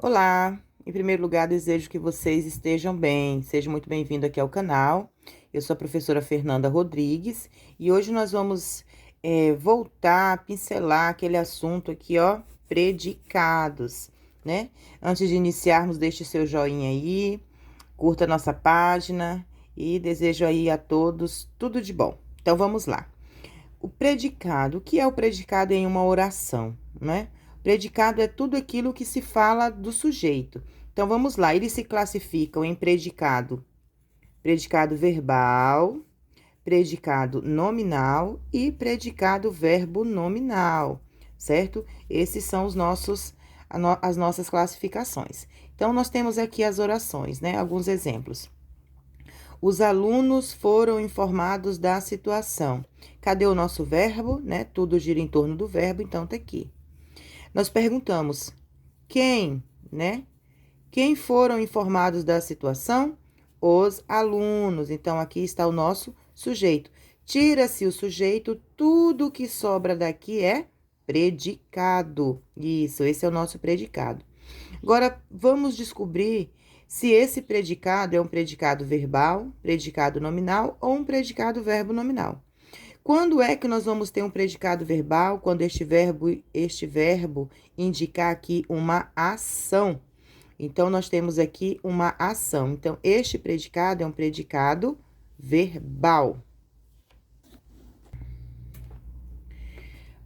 Olá, em primeiro lugar, desejo que vocês estejam bem. Seja muito bem-vindo aqui ao canal. Eu sou a professora Fernanda Rodrigues e hoje nós vamos voltar a pincelar aquele assunto aqui, ó, predicados, né? Antes de iniciarmos, deixe seu joinha aí, curta a nossa página e desejo aí a todos tudo de bom. Então vamos lá. O predicado, o que é o predicado em uma oração, né? Predicado é tudo aquilo que se fala do sujeito. Então vamos lá, eles se classificam em predicado, predicado verbal, predicado nominal e predicado verbo nominal, certo? Esses são as nossas classificações. Então nós temos aqui as orações, né? Alguns exemplos. Os alunos foram informados da situação. Cadê o nosso verbo, né? Tudo gira em torno do verbo, então tá aqui. Nós perguntamos quem, né? Quem foram informados da situação? Os alunos. Então aqui está o nosso sujeito. Tira-se o sujeito, tudo que sobra daqui é predicado. Isso, esse é o nosso predicado. Agora vamos descobrir se esse predicado é um predicado verbal, predicado nominal ou um predicado verbo nominal. Quando é que nós vamos ter um predicado verbal? Quando este verbo indicar aqui uma ação. Então, nós temos aqui uma ação. Então, este predicado é um predicado verbal.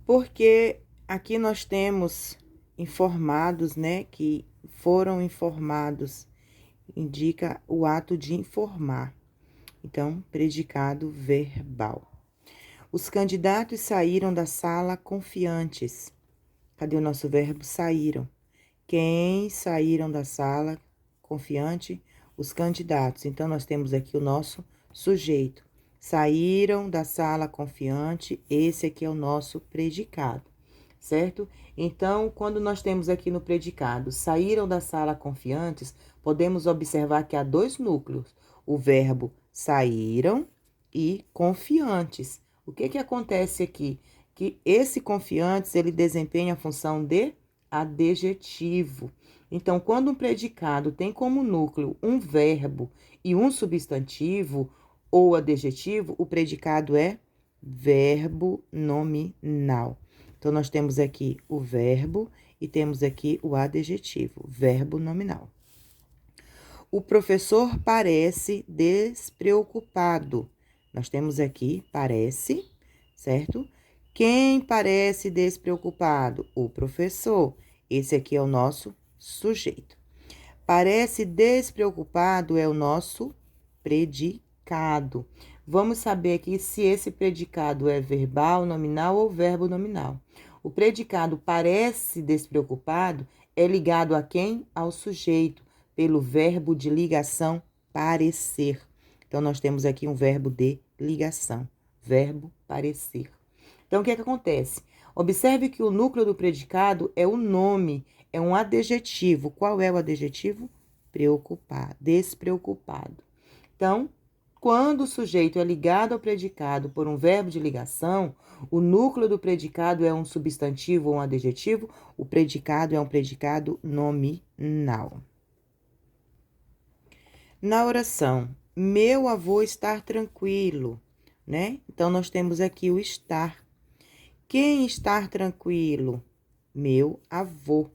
Porque aqui nós temos informados, né? Que foram informados. Indica o ato de informar. Então, predicado verbal. Os candidatos saíram da sala confiantes. Cadê o nosso verbo saíram? Quem saíram da sala confiante? Os candidatos. Então, nós temos aqui o nosso sujeito. Saíram da sala confiante, esse aqui é o nosso predicado, certo? Então, quando nós temos aqui no predicado, saíram da sala confiantes, podemos observar que há dois núcleos, o verbo saíram e confiantes. O que acontece aqui? Que esse confiantes, ele desempenha a função de adjetivo. Então, quando um predicado tem como núcleo um verbo e um substantivo ou adjetivo, o predicado é verbo nominal. Então, nós temos aqui o verbo e temos aqui o adjetivo, verbo nominal. O professor parece despreocupado. Nós temos aqui parece, certo? Quem parece despreocupado? O professor. Esse aqui é o nosso sujeito. Parece despreocupado é o nosso predicado. Vamos saber aqui se esse predicado é verbal, nominal ou verbo nominal. O predicado parece despreocupado é ligado a quem? Ao sujeito, pelo verbo de ligação parecer. Então, nós temos aqui um verbo de ligação, verbo parecer. Então, o que acontece? Observe que o núcleo do predicado é o nome, é um adjetivo. Qual é o adjetivo? Preocupado, despreocupado. Então, quando o sujeito é ligado ao predicado por um verbo de ligação, o núcleo do predicado é um substantivo ou um adjetivo, o predicado é um predicado nominal. Na oração, meu avô estar tranquilo, né? Então, nós temos aqui o estar. Quem estar tranquilo? Meu avô.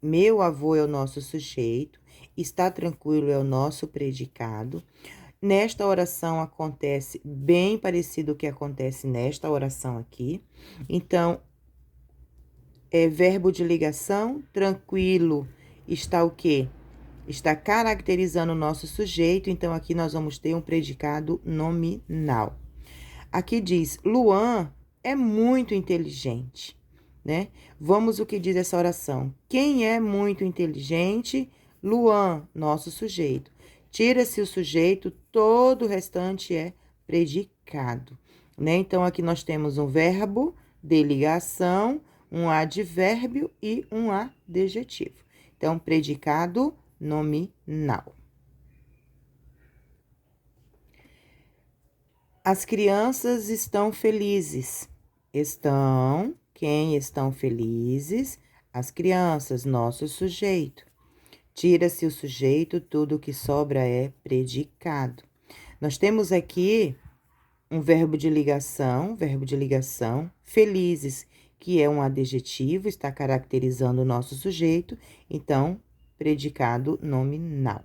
Meu avô é o nosso sujeito, estar tranquilo é o nosso predicado. Nesta oração acontece bem parecido o que acontece nesta oração aqui. Então, é verbo de ligação, tranquilo, está o quê? Está caracterizando o nosso sujeito, então aqui nós vamos ter um predicado nominal. Aqui diz, Luan é muito inteligente, né? Vamos o que diz essa oração. Quem é muito inteligente? Luan, nosso sujeito. Tira-se o sujeito, todo o restante é predicado, né? Então, aqui nós temos um verbo de ligação, um advérbio e um adjetivo. Então, predicado nominal. As crianças estão felizes. Estão, quem estão felizes? As crianças, nosso sujeito. Tira-se o sujeito, tudo que sobra é predicado. Nós temos aqui um verbo de ligação, felizes, que é um adjetivo, está caracterizando o nosso sujeito, então, predicado nominal.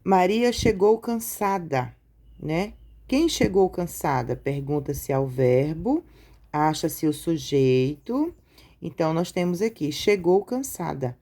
Maria chegou cansada, né? Quem chegou cansada? Pergunta-se ao verbo, acha-se o sujeito. Então, nós temos aqui, chegou cansada.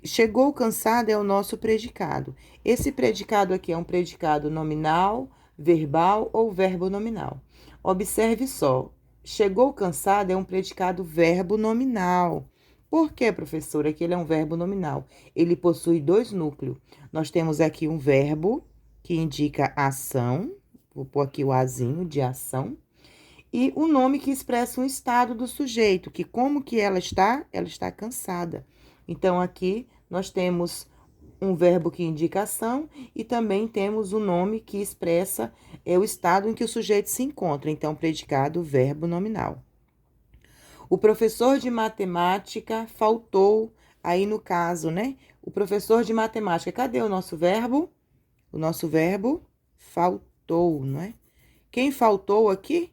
Chegou cansada é o nosso predicado. Esse predicado aqui é um predicado nominal, verbal ou verbo nominal. Observe só, chegou cansada é um predicado verbo nominal. Por que, professora, que ele é um verbo nominal? Ele possui dois núcleos. Nós temos aqui um verbo que indica ação, vou pôr aqui o azinho de ação, e o nome que expressa um estado do sujeito, que como que ela está? Ela está cansada. Então, aqui nós temos um verbo que indica ação e também temos o nome que expressa o estado em que o sujeito se encontra. Então, predicado, verbo nominal. O professor de matemática faltou, aí no caso, né? O professor de matemática, cadê o nosso verbo? O nosso verbo faltou, não é? Quem faltou aqui?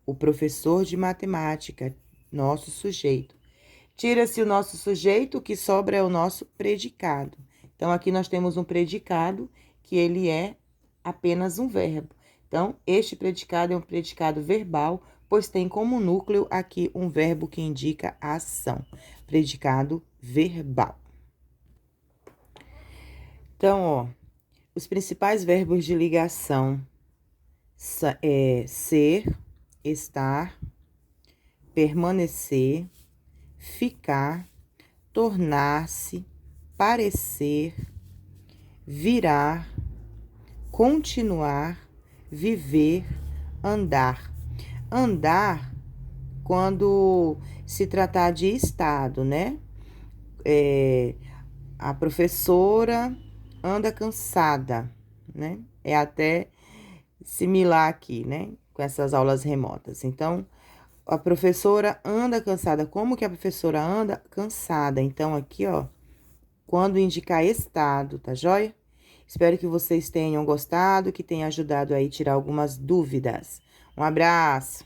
O professor de matemática, nosso sujeito. Tira-se o nosso sujeito, o que sobra é o nosso predicado. Então, aqui nós temos um predicado, que ele é apenas um verbo. Então, este predicado é um predicado verbal, pois tem como núcleo aqui um verbo que indica a ação. Predicado verbal. Então, ó, os principais verbos de ligação é ser, estar, permanecer, ficar, tornar-se, parecer, virar, continuar, viver, andar. Andar quando se tratar de estado, né? A professora anda cansada, né? É até similar aqui, né? Com essas aulas remotas. Então, a professora anda cansada. Como que a professora anda? Cansada. Então, aqui, ó, quando indicar estado, tá joia? Espero que vocês tenham gostado, que tenha ajudado aí a tirar algumas dúvidas. Um abraço!